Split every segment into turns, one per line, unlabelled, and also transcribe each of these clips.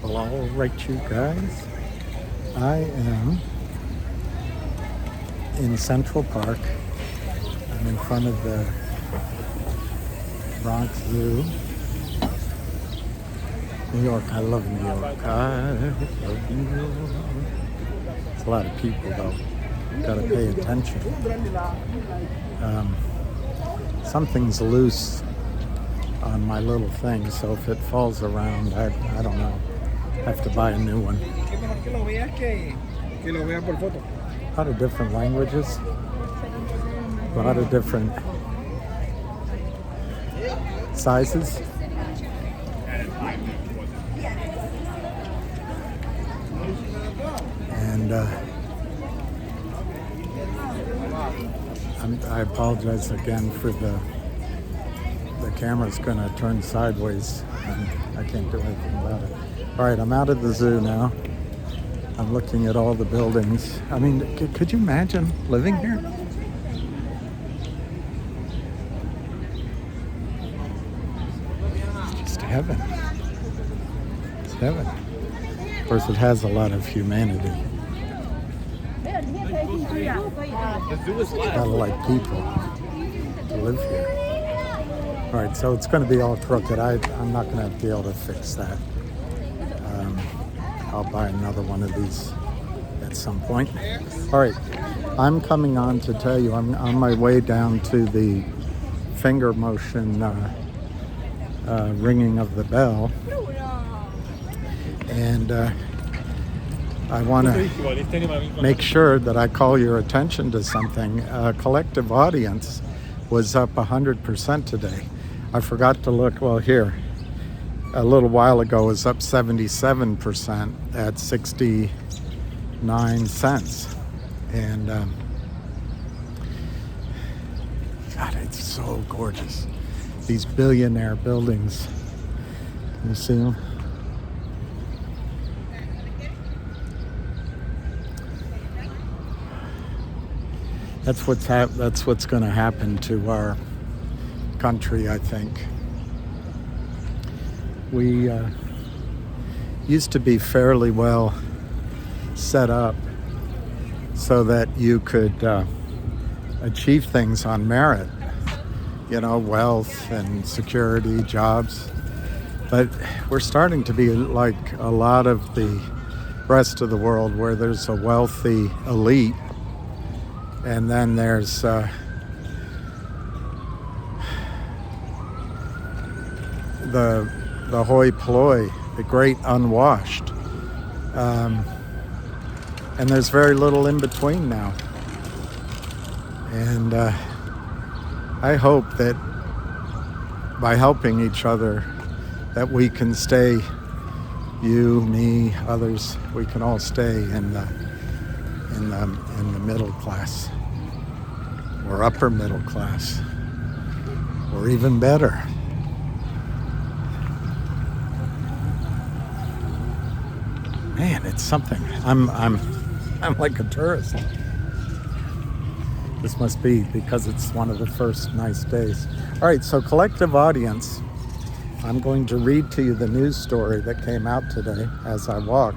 Well, all right, you guys. I am in Central Park. I'm in front of the Bronx Zoo. New York, I love New York. I love New York. It's a lot of people, though. Gotta pay attention. Something's loose on my little thing, so if it falls around, I don't know. Have to buy a new one. A lot of different languages. A lot of different sizes. And I apologize again for the camera's gonna turn sideways and I can't do anything about it. All right, I'm out of the zoo now. I'm looking at all the buildings. I mean, could you imagine living here? It's just heaven. It's heaven. Of course, it has a lot of humanity. Gotta like people to live here. All right, so it's going to be all crooked. I'm not going to be able to fix that. I'll buy another one of these at some point. All right, I'm coming on to tell you I'm on my way down to the finger motion ringing of the bell. And I want to make sure that I call your attention to something. Collective Audience was up 100% today. I forgot to look, well, here, a little while ago, it was up 77% at 69 cents. And God, it's so gorgeous. These billionaire buildings. Can you see them? That's what's going to happen to our country, I think. We used to be fairly well set up so that you could achieve things on merit, you know, wealth and security, jobs. But we're starting to be like a lot of the rest of the world where there's a wealthy elite. And then there's the hoi polloi, the great unwashed. And there's very little in between now. And I hope that by helping each other that we can stay, you, me, others, we can all stay in the middle class or upper middle class or even better. Man, it's something. I'm like a tourist. This must be because it's one of the first nice days. All right, so Collective Audience. I'm going to read to you the news story that came out today as I walk.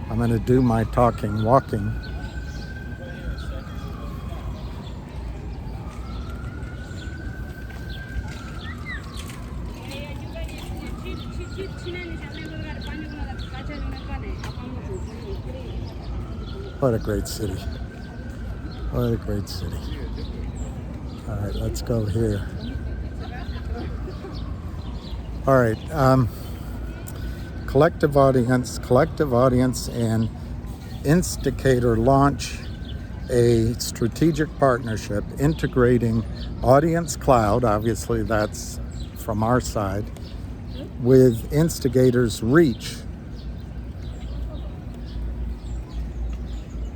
I'm going to do my talking walking. What a great city. What a great city. All right, let's go here. All right, Collective Audience and Instigator launch a strategic partnership integrating Audience Cloud, obviously that's from our side, with Instigator's reach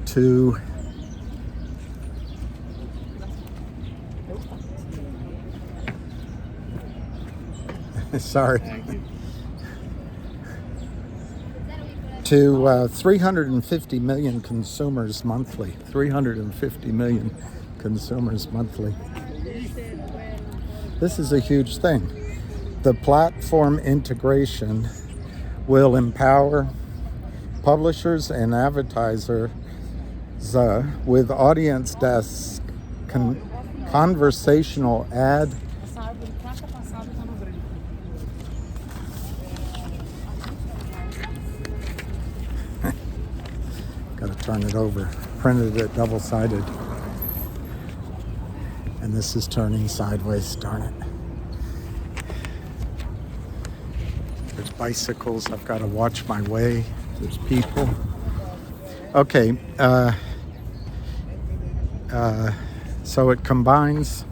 to to 350 million consumers monthly. 350 million consumers monthly. This is a huge thing. The platform integration will empower publishers and advertisers with audience desk conversational ad gotta turn it over. Printed it double-sided. And this is turning sideways, darn it. There's bicycles, I've got to watch my way. There's people. Okay, so it combines.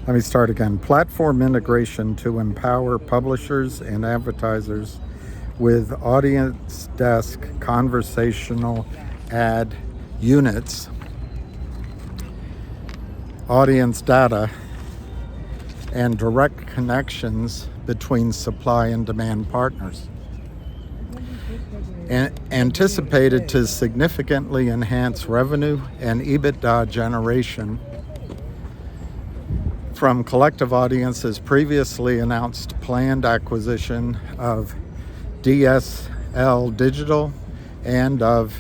Let me start again. Platform integration to empower publishers and advertisers with audience desk conversational ad units, audience data, and direct connections between supply and demand partners. And anticipated to significantly enhance revenue and EBITDA generation from collective audiences previously announced planned acquisition of DSL Digital and of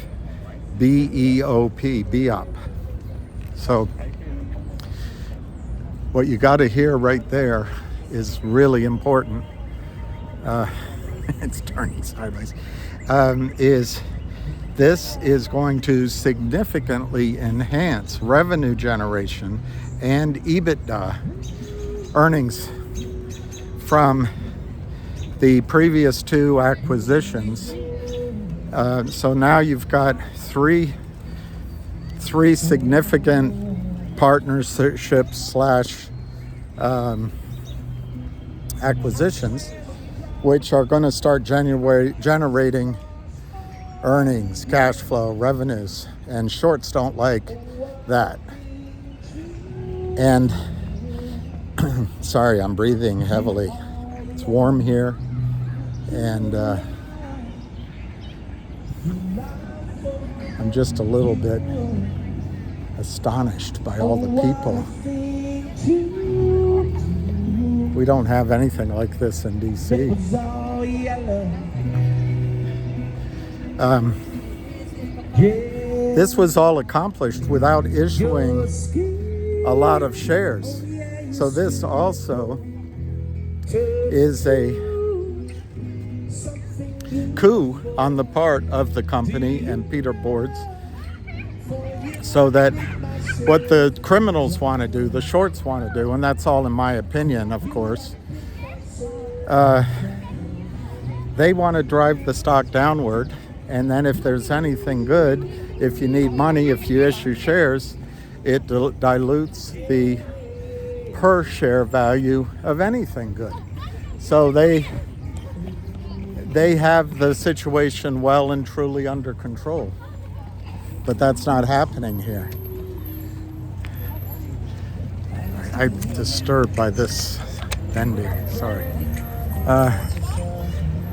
BEOP. So what you got to hear right there is really important. It's turning sideways. This is going to significantly enhance revenue generation and EBITDA earnings from the previous two acquisitions. So now you've got three significant partnerships slash acquisitions, which are going to start generating earnings, cash flow, revenues, and shorts don't like that. And sorry, I'm breathing heavily. It's warm here, and I'm just a little bit astonished by all the people. We don't have anything like this in DC. This was all accomplished without issuing a lot of shares. So this also is a coup on the part of the company and Peter Boards, so that what the criminals want to do, the shorts want to do, and that's all in my opinion, of course, they want to drive the stock downward, and then if there's anything good, if you need money, if you issue shares, it dilutes the per share value of anything good. So they have the situation well and truly under control. But that's not happening here. I'm disturbed by this bending, sorry.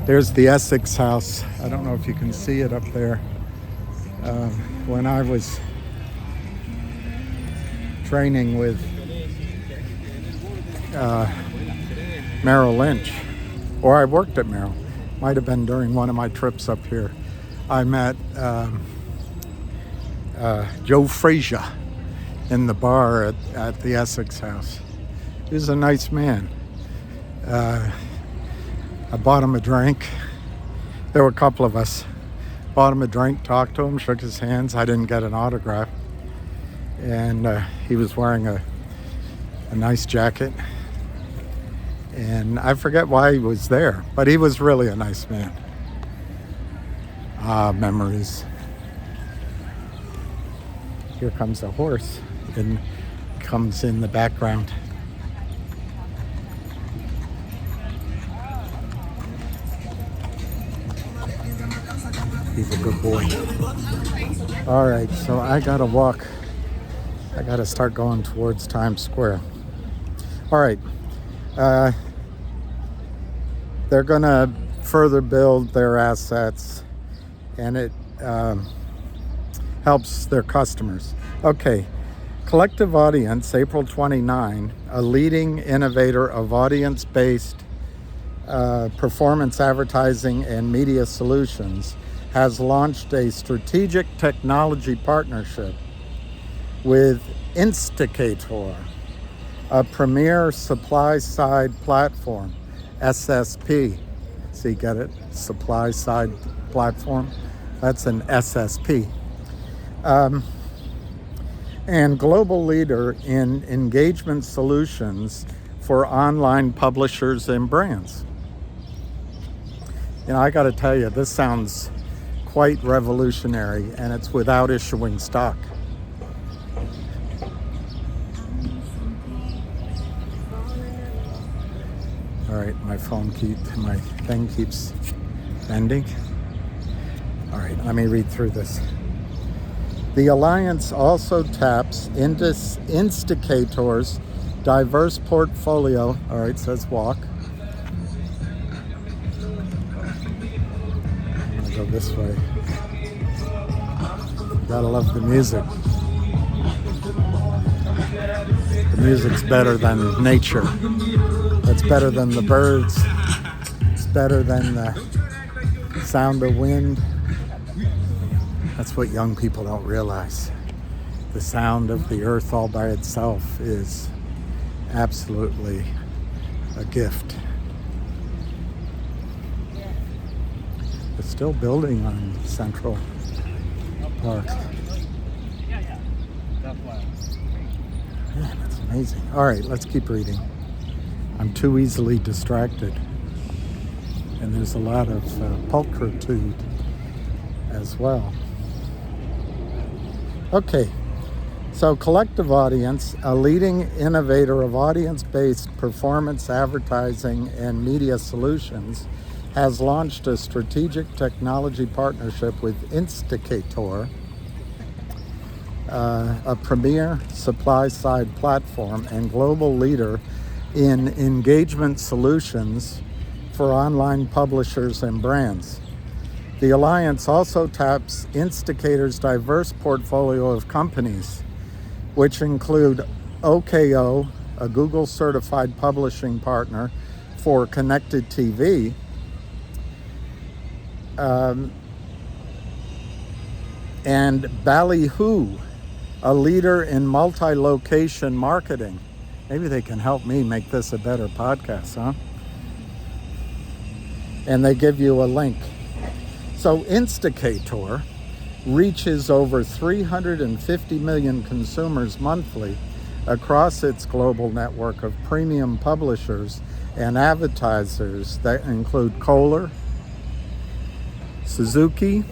There's the Essex house. I don't know if you can see it up there. When I was training with Merrill Lynch, or I worked at Merrill, might have been during one of my trips up here, I met Joe Frazier in the bar at the Essex house. He was a nice man. I bought him a drink. There were a couple of us. Bought him a drink, talked to him, shook his hands. I didn't get an autograph. And he was wearing a nice jacket. And I forget why he was there, but he was really a nice man. Memories. Here comes a horse and comes in the background. He's a good boy. All right, so I gotta walk. I gotta start going towards Times Square. All right. They're gonna further build their assets, and it helps their customers. Okay, Collective Audience, April 29, a leading innovator of audience-based performance advertising and media solutions, has launched a strategic technology partnership with Insticator, a premier supply-side platform, SSP. See, get it? Supply-side platform. That's an SSP. And global leader in engagement solutions for online publishers and brands. You know, I got to tell you, this sounds quite revolutionary, and it's without issuing stock. All right, my thing keeps bending. All right, let me read through this. The Alliance also taps Insticator's diverse portfolio. All right, says walk. I'm gonna go this way. Gotta love the music. The music's better than nature. It's better than the birds. It's better than the sound of wind. That's what young people don't realize. The sound of the earth all by itself is absolutely a gift. They're still building on Central Park. Man, that's amazing. All right, let's keep reading. I'm too easily distracted. And there's a lot of pulchritude as well. Okay, so Collective Audience, a leading innovator of audience-based performance advertising and media solutions, has launched a strategic technology partnership with Insticator, a premier supply-side platform and global leader in engagement solutions for online publishers and brands. The Alliance also taps Insticator's diverse portfolio of companies, which include OKO, a Google-certified publishing partner for connected TV, and Ballyhoo, a leader in multi-location marketing. Maybe they can help me make this a better podcast, huh? And they give you a link. So Insticator reaches over 350 million consumers monthly across its global network of premium publishers and advertisers that include Kohler, Suzuki,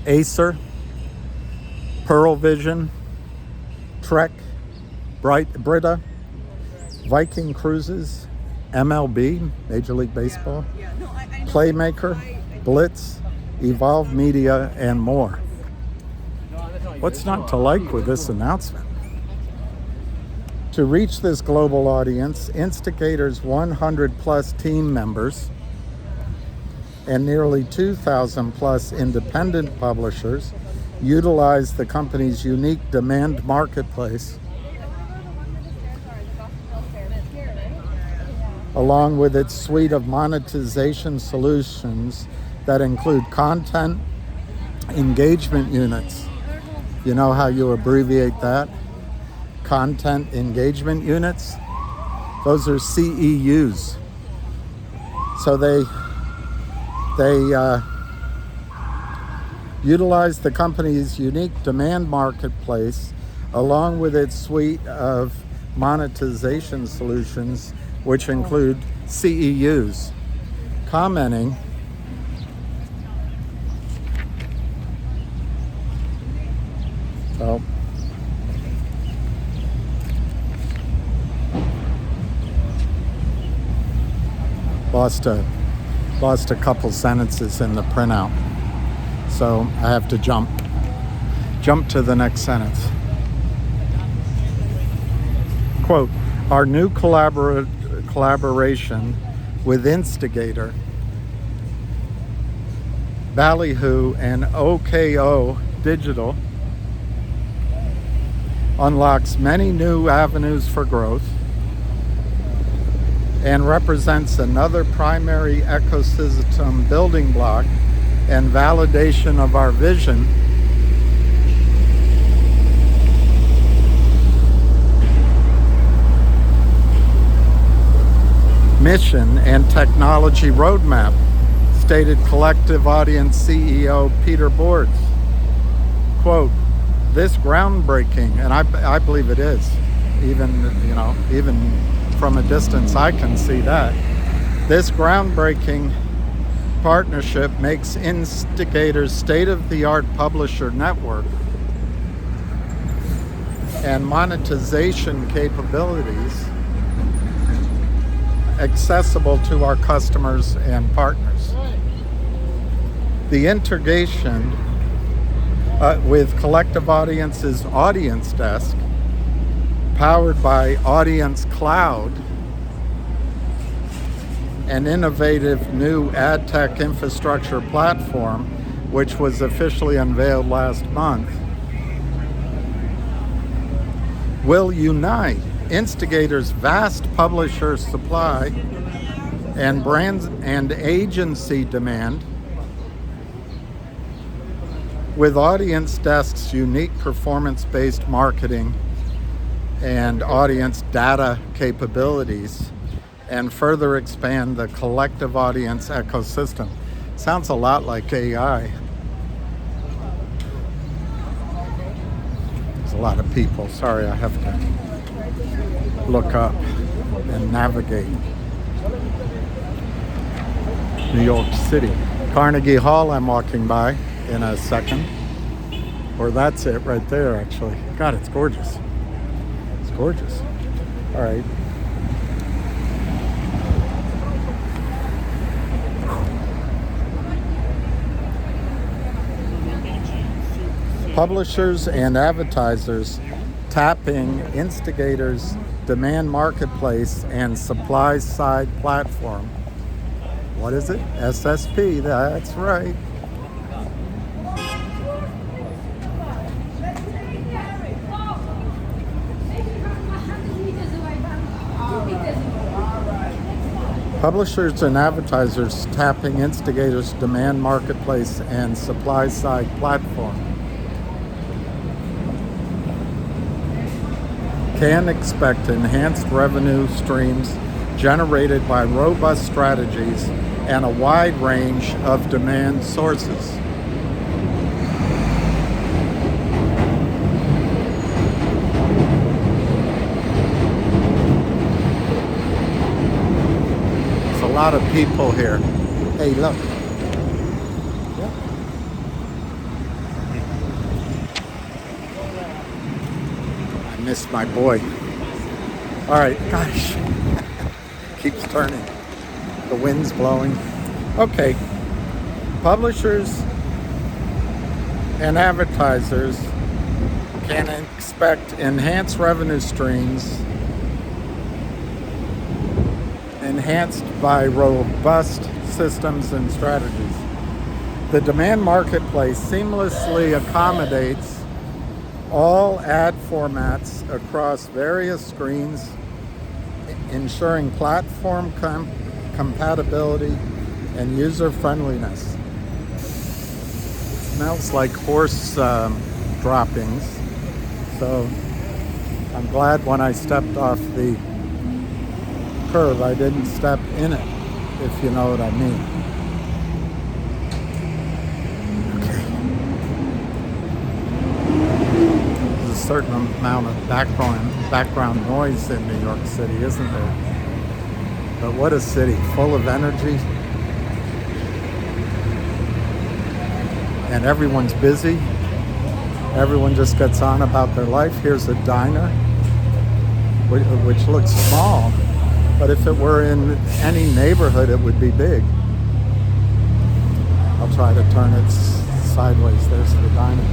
Acer, Pearl Vision, Trek, Brita, Viking Cruises, MLB, Major League Baseball, Playmaker, Blitz, Evolve Media, and more. What's not to like with this announcement? To reach this global audience, Instigator's 100 plus team members and nearly 2,000 plus independent publishers utilize the company's unique demand marketplace, along with its suite of monetization solutions that include content engagement units. You know how you abbreviate that? Content engagement units. Those are CEUs. So they utilize the company's unique demand marketplace along with its suite of monetization solutions, which include CEUs. Commenting, oh, lost a couple sentences in the printout, so I have to jump to the next sentence. Quote, our new collaboration with Instigator, Ballyhoo, and OKO Digital unlocks many new avenues for growth, and represents another primary ecosystem building block and validation of our vision mission and technology roadmap, stated Collective Audience CEO Peter Boards. Quote, this groundbreaking, and I believe it is, even from a distance I can see that. This groundbreaking partnership makes Instigator's state-of-the-art publisher network and monetization capabilities accessible to our customers and partners. The integration with Collective Audience's Audience Desk, powered by Audience CAUD, an innovative new ad tech infrastructure platform, which was officially unveiled last month, will unite Instigator's vast publisher supply and brands and agency demand with Audience Desk's unique performance-based marketing and audience data capabilities, and further expand the Collective Audience ecosystem. Sounds a lot like AI. There's a lot of people. Sorry, I have to look up and navigate. New York City. Carnegie Hall I'm walking by in a second. Or that's it right there, actually. God, it's gorgeous. It's gorgeous. All right. Publishers and advertisers tapping Instigator's demand marketplace and supply side platform. What is it? SSP, that's right. Publishers and advertisers tapping Instigator's demand marketplace and supply side platform can expect enhanced revenue streams generated by robust strategies and a wide range of demand sources. There's a lot of people here. Hey, look. Missed my boy. All right, gosh, keeps turning. The wind's blowing. Okay, publishers and advertisers can expect enhanced revenue streams enhanced by robust systems and strategies. The demand marketplace seamlessly accommodates all ad formats across various screens, ensuring platform compatibility and user friendliness. Smells like horse droppings, so I'm glad when I stepped off the curb I didn't step in it, if you know what I mean. Certain amount of background noise in New York City, isn't there? But what a city, full of energy, and everyone's busy. Everyone just gets on about their life. Here's a diner, which looks small, but if it were in any neighborhood, it would be big. I'll try to turn it sideways. There's the diner.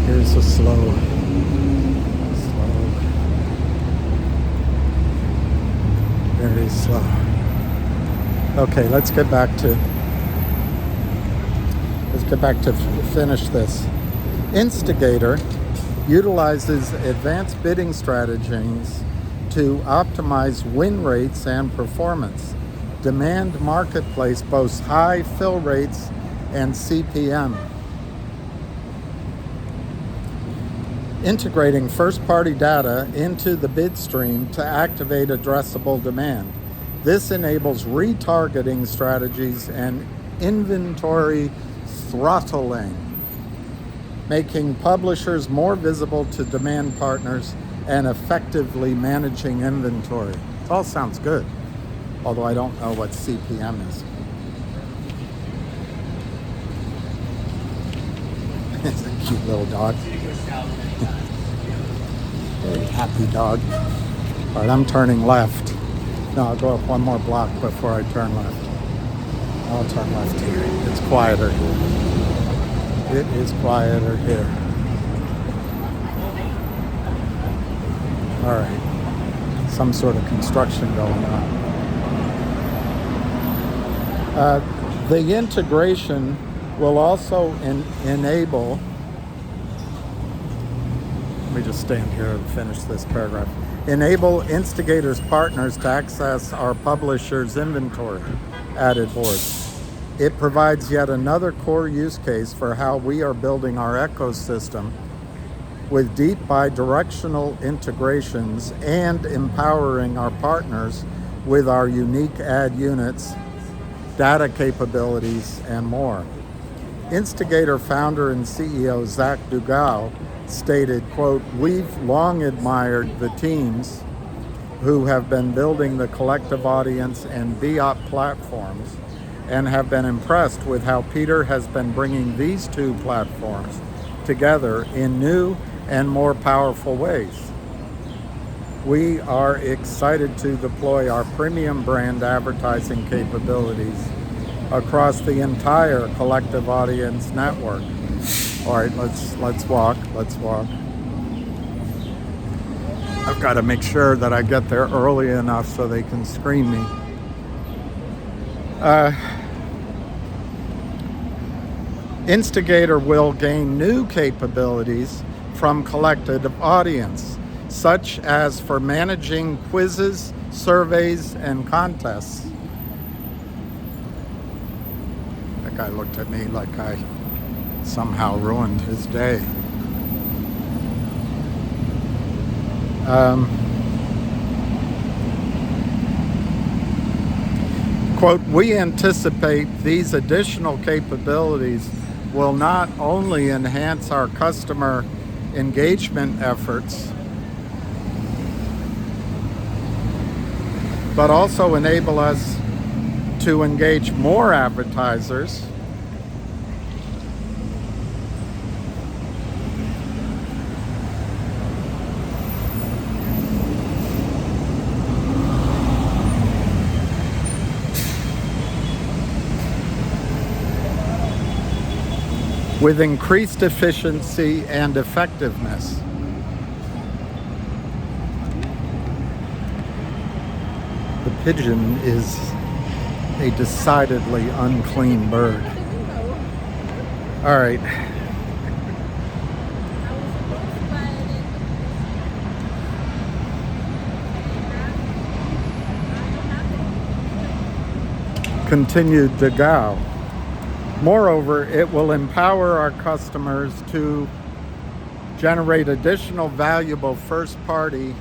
Here's a slow, very slow. Okay, let's get back to finish this. Instigator utilizes advanced bidding strategies to optimize win rates and performance. Demand Marketplace boasts high fill rates and CPM. Integrating first-party data into the bid stream to activate addressable demand. This enables retargeting strategies and inventory throttling, making publishers more visible to demand partners and effectively managing inventory. It all sounds good, although I don't know what CPM is. It's a cute little dog. Very happy dog. All right, I'm turning left. No, I'll go up one more block before I turn left. I'll turn left here. It's quieter here. It is quieter here. All right. Some sort of construction going on. The integration will also enable... Let me just stand here and finish this paragraph. Enable Instigator's partners to access our publisher's inventory, added Board. It provides yet another core use case for how we are building our ecosystem with deep bi-directional integrations and empowering our partners with our unique ad units, data capabilities, and more. Instigator founder and CEO Zach Dugal stated, quote, "We've long admired the teams who have been building the collective audience and VOP platforms and have been impressed with how Peter has been bringing these two platforms together in new and more powerful ways. We are excited to deploy our premium brand advertising capabilities across the entire collective audience network." All right, let's walk. I've got to make sure that I get there early enough so they can screen me. Instigator will gain new capabilities from collective audience, such as for managing quizzes, surveys, and contests. That guy looked at me like I somehow ruined his day. Quote, "We anticipate these additional capabilities will not only enhance our customer engagement efforts, but also enable us to engage more advertisers with increased efficiency and effectiveness." The pigeon is a decidedly unclean bird. All right. Continued Degao. Moreover, it will empower our customers to generate additional valuable first-party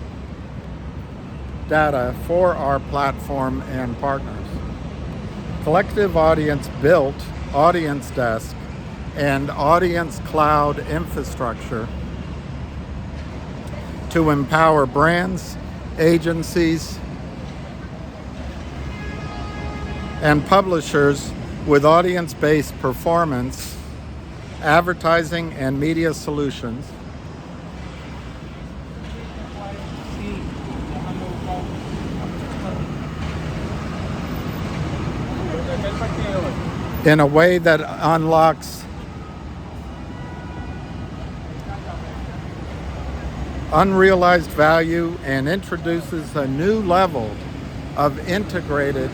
data for our platform and partners. Collective Audience built Audience Desk and Audience Cloud infrastructure to empower brands, agencies, and publishers with audience-based performance, advertising, and media solutions. In a way that unlocks unrealized value and introduces a new level of integrated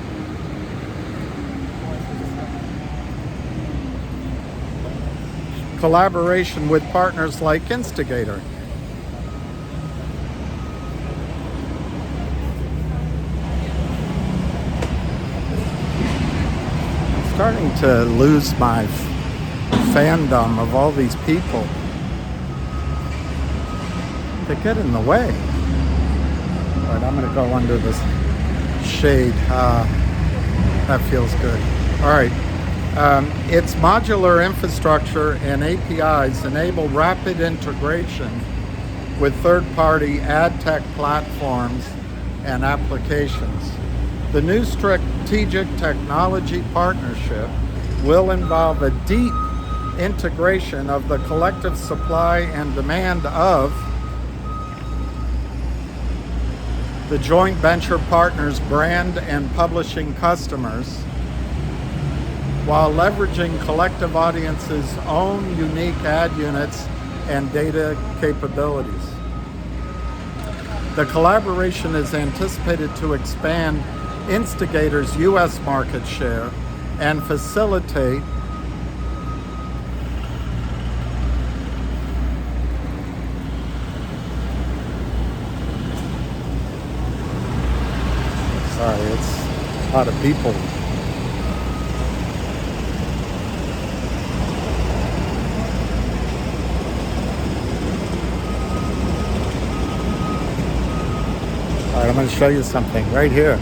collaboration with partners like Instigator. I'm starting to lose my fandom of all these people. They get in the way. All right, I'm going to go under this shade. That feels good. All right. Its modular infrastructure and APIs enable rapid integration with third-party ad tech platforms and applications. The new strategic technology partnership will involve a deep integration of the collective supply and demand of the joint venture partners' brand and publishing customers, while leveraging Collective Audience's own unique ad units and data capabilities. The collaboration is anticipated to expand Instigator's U.S. market share and facilitate it's a lot of people. All right, I'm going to show you something right here.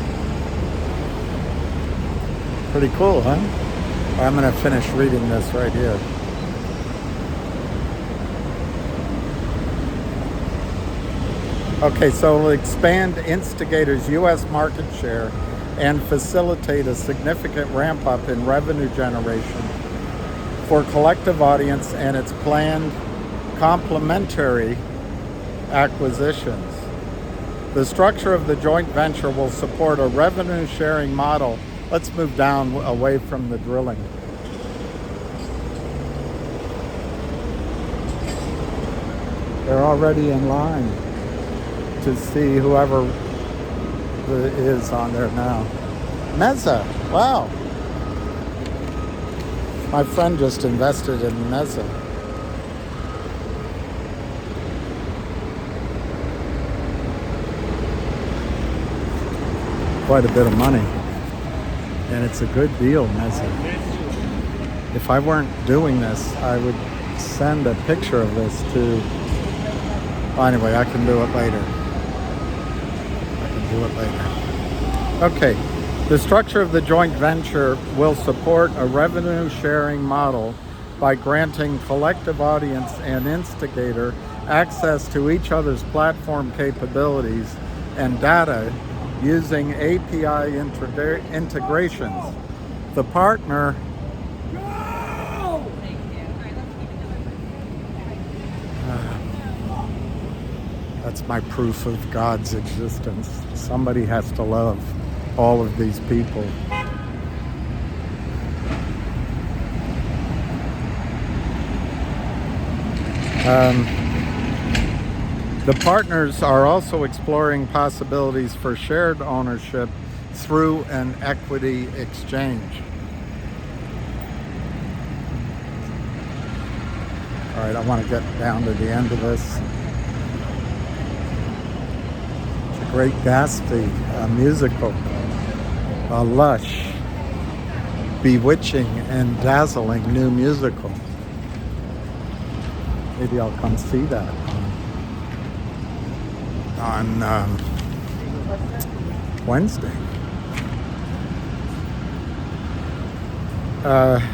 Pretty cool, huh? I'm going to finish reading this right here. Okay, so it'll expand Instigator's U.S. market share and facilitate a significant ramp up in revenue generation for Collective Audience and its planned complementary acquisitions. The structure of the joint venture will support a revenue sharing model. Let's move down away from the drilling. They're already in line to see whoever is on there now. Meza, wow. My friend just invested in Meza. Quite a bit of money. And it's a good deal, Meza. If I weren't doing this, I would send a picture of this to... Well, anyway, I can do it later. Okay, the structure of the joint venture will support a revenue sharing model by granting Collective Audience and Instigator access to each other's platform capabilities and data using API integrations. The partner that's my proof of God's existence. Somebody has to love all of these people. The partners are also exploring possibilities for shared ownership through an equity exchange. All right, I want to get down to the end of this. Great Gatsby, a musical, a lush, bewitching, and dazzling new musical. Maybe I'll come see that on Wednesday.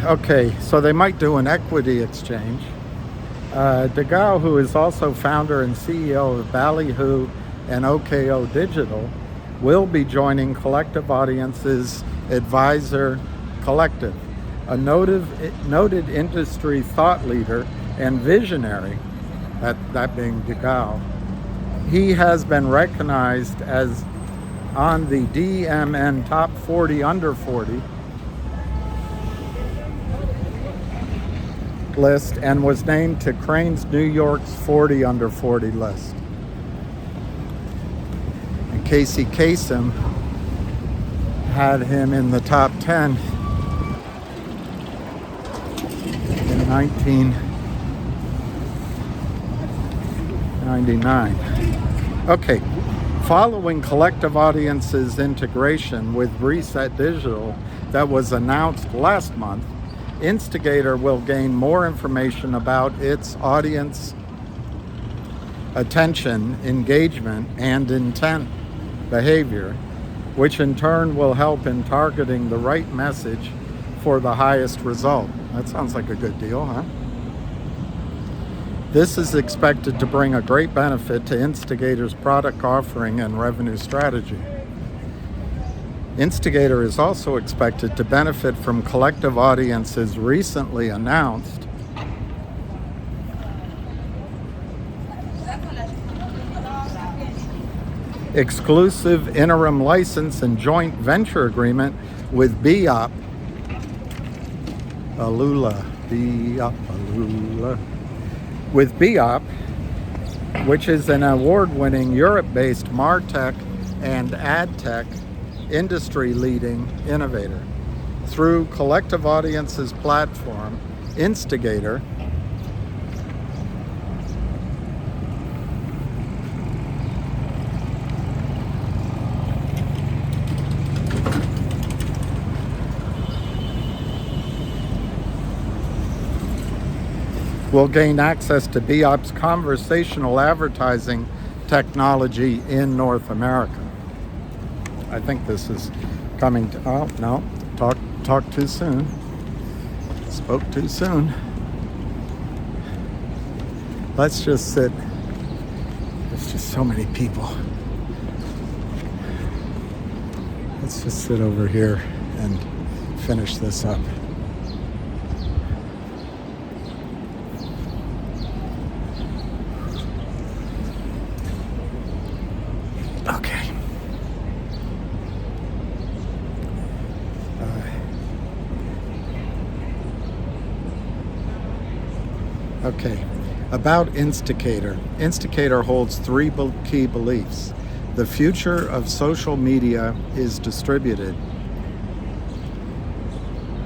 Okay, so they might do an equity exchange. DeGao, who is also founder and CEO of Ballyhoo and OKO Digital, will be joining Collective Audience's Advisor Collective, a noted industry thought leader and visionary, that being DeGao. He has been recognized as on the DMN Top 40 Under 40 list and was named to Crain's New York's 40 Under 40 list. Casey Kasem had him in the top 10 in $8.99. Okay, following Collective Audience's integration with Reset Digital that was announced last month, Instigator will gain more information about its audience attention, engagement, and intent behavior, which in turn will help in targeting the right message for the highest result. That sounds like a good deal, huh? This is expected to bring a great benefit to Instigator's product offering and revenue strategy. Instigator is also expected to benefit from Collective Audience's recently announced exclusive interim license and joint venture agreement with BIOP, with BIOP, which is an award-winning Europe-based MarTech and AdTech industry-leading innovator. Through Collective Audience's platform, Instigator will gain access to BIOP's conversational advertising technology in North America. I think this is coming to, oh no, talk too soon. Spoke too soon. Let's just sit. There's just so many people. Let's just sit over here and finish this up. Okay. Okay. About Instigator. Instigator holds three key beliefs. The future of social media is distributed,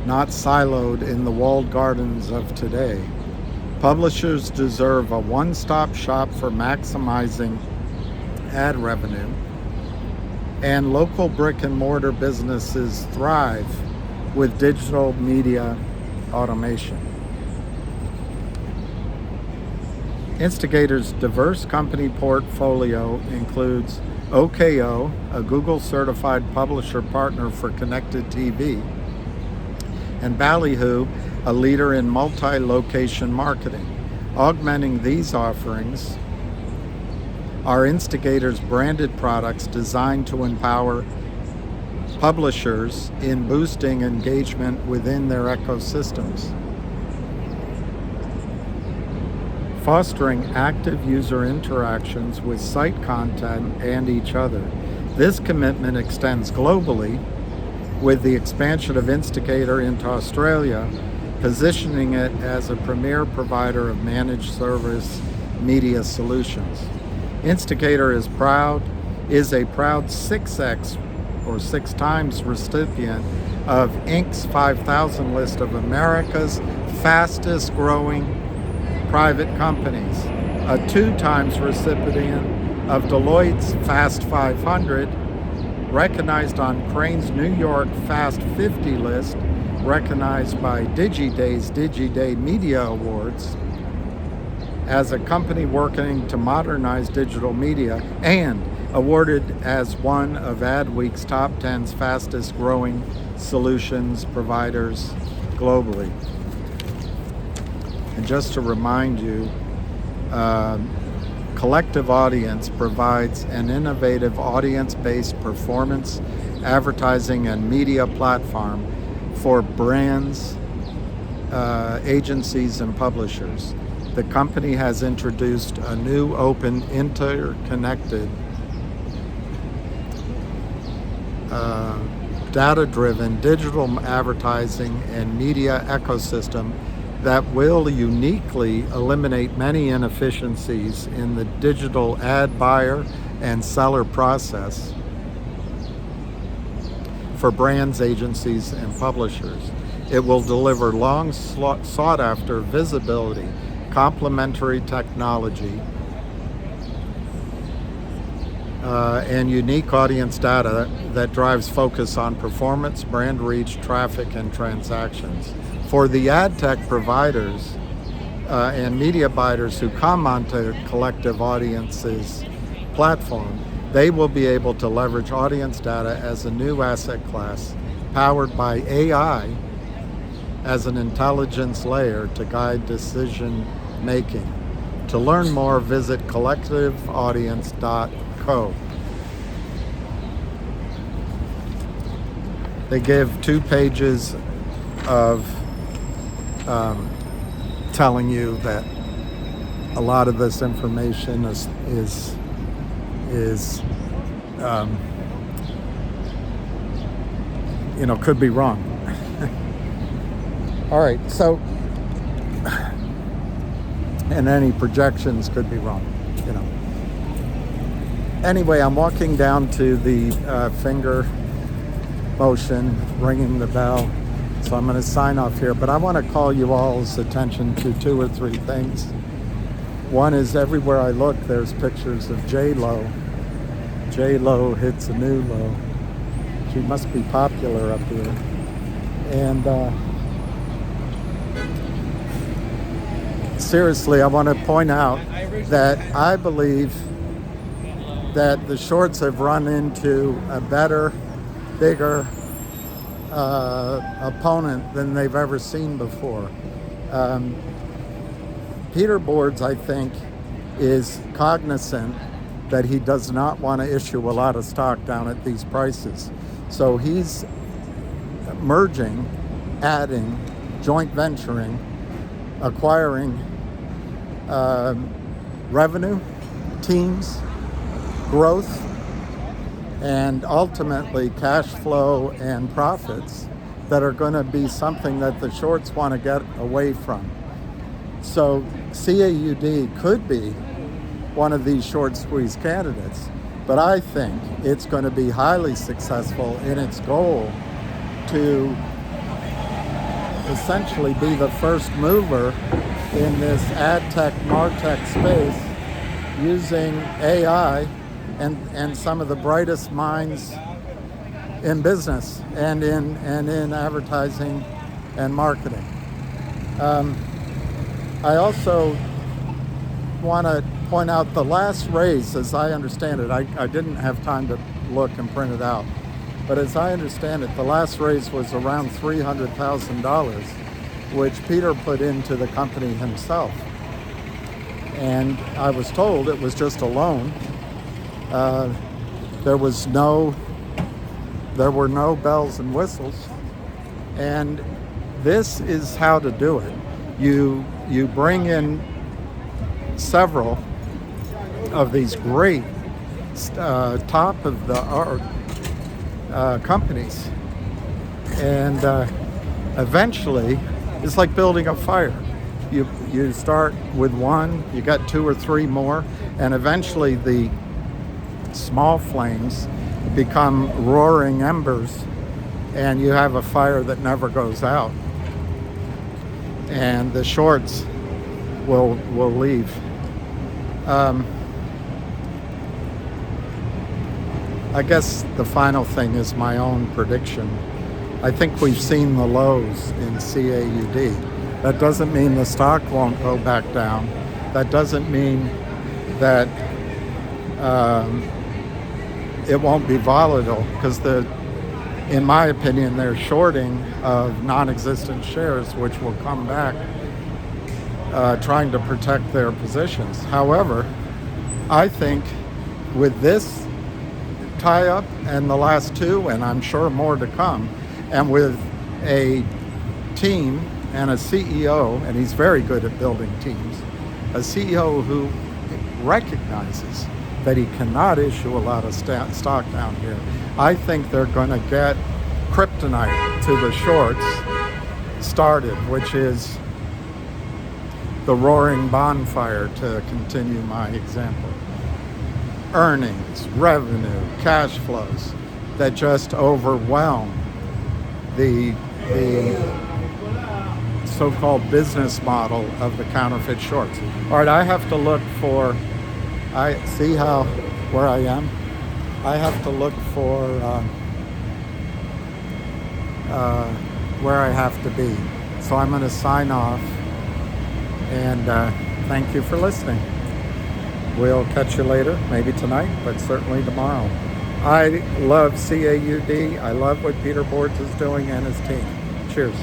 not siloed in the walled gardens of today. Publishers deserve a one-stop shop for maximizing ad revenue, and local brick and mortar businesses thrive with digital media automation. Instigator's diverse company portfolio includes OKO, a Google-certified publisher partner for connected TV, and Ballyhoo, a leader in multi-location marketing. Augmenting these offerings are Instigator's branded products designed to empower publishers in boosting engagement within their ecosystems, fostering active user interactions with site content and each other. This commitment extends globally, with the expansion of Instigator into Australia, positioning it as a premier provider of managed service media solutions. Instigator is a proud 6x or 6 times recipient of Inc.'s 5,000 list of America's fastest growing private companies, a 2 times recipient of Deloitte's Fast 500, recognized on Crane's New York Fast 50 list, recognized by Digiday's Digiday Media Awards as a company working to modernize digital media, and awarded as one of Adweek's top 10's fastest growing solutions providers globally. And just to remind you, Collective Audience provides an innovative audience-based performance, advertising, and media platform for brands, agencies, and publishers. The company has introduced a new open, interconnected, data-driven digital advertising and media ecosystem that will uniquely eliminate many inefficiencies in the digital ad buyer and seller process for brands, agencies, and publishers. It will deliver long sought after visibility, complementary technology, and unique audience data that drives focus on performance, brand reach, traffic, and transactions. For the ad tech providers and media buyers who come onto Collective Audience's platform, they will be able to leverage audience data as a new asset class powered by AI as an intelligence layer to guide decision making. To learn more, visit collectiveaudience.co. They give 2 pages of telling you that a lot of this information is could be wrong. All right, so, and any projections could be wrong, Anyway, I'm walking down to the finger motion, ringing the bell. So I'm going to sign off here, but I want to call you all's attention to 2 or 3 things. One is everywhere I look, there's pictures of J-Lo. J-Lo hits a new low. She must be popular up here. And seriously, I want to point out that I believe that the shorts have run into a better, bigger opponent than they've ever seen before. Peter Boards, I think, is cognizant that he does not want to issue a lot of stock down at these prices. So he's merging, adding, joint venturing, acquiring revenue, teams, growth, and ultimately cash flow and profits that are going to be something that the shorts want to get away from. So CAUD could be one of these short squeeze candidates, but I think it's going to be highly successful in its goal to essentially be the first mover in this ad tech, martech space using AI and some of the brightest minds in business and in advertising and marketing. I also want to point out the last raise, as I understand it. I didn't have time to look and print it out, but as I understand it, the last raise was around $300,000, which Peter put into the company himself. And I was told it was just a loan. There were no bells and whistles, and this is how to do it. You bring in several of these great top of the art companies, and eventually it's like building a fire. You start with one, you got 2 or 3 more, and eventually the small flames become roaring embers, and you have a fire that never goes out, and the shorts will leave. I guess the final thing is my own prediction. I think we've seen the lows in CAUD. That doesn't mean the stock won't go back down. That doesn't mean that it won't be volatile, because in my opinion, they're shorting of non-existent shares, which will come back, trying to protect their positions. However, I think with this tie-up and the last 2, and I'm sure more to come, and with a team and a CEO, and he's very good at building teams, a CEO who recognizes that he cannot issue a lot of stock down here, I think they're going to get kryptonite to the shorts started, which is the roaring bonfire, to continue my example. Earnings, revenue, cash flows that just overwhelm the so-called business model of the counterfeit shorts. All right, I have to look for, I see where I am. I have to look for where I have to be. So I'm going to sign off, and thank you for listening. We'll catch you later, maybe tonight, but certainly tomorrow. I love CAUD. I love what Peter Boards is doing and his team. Cheers.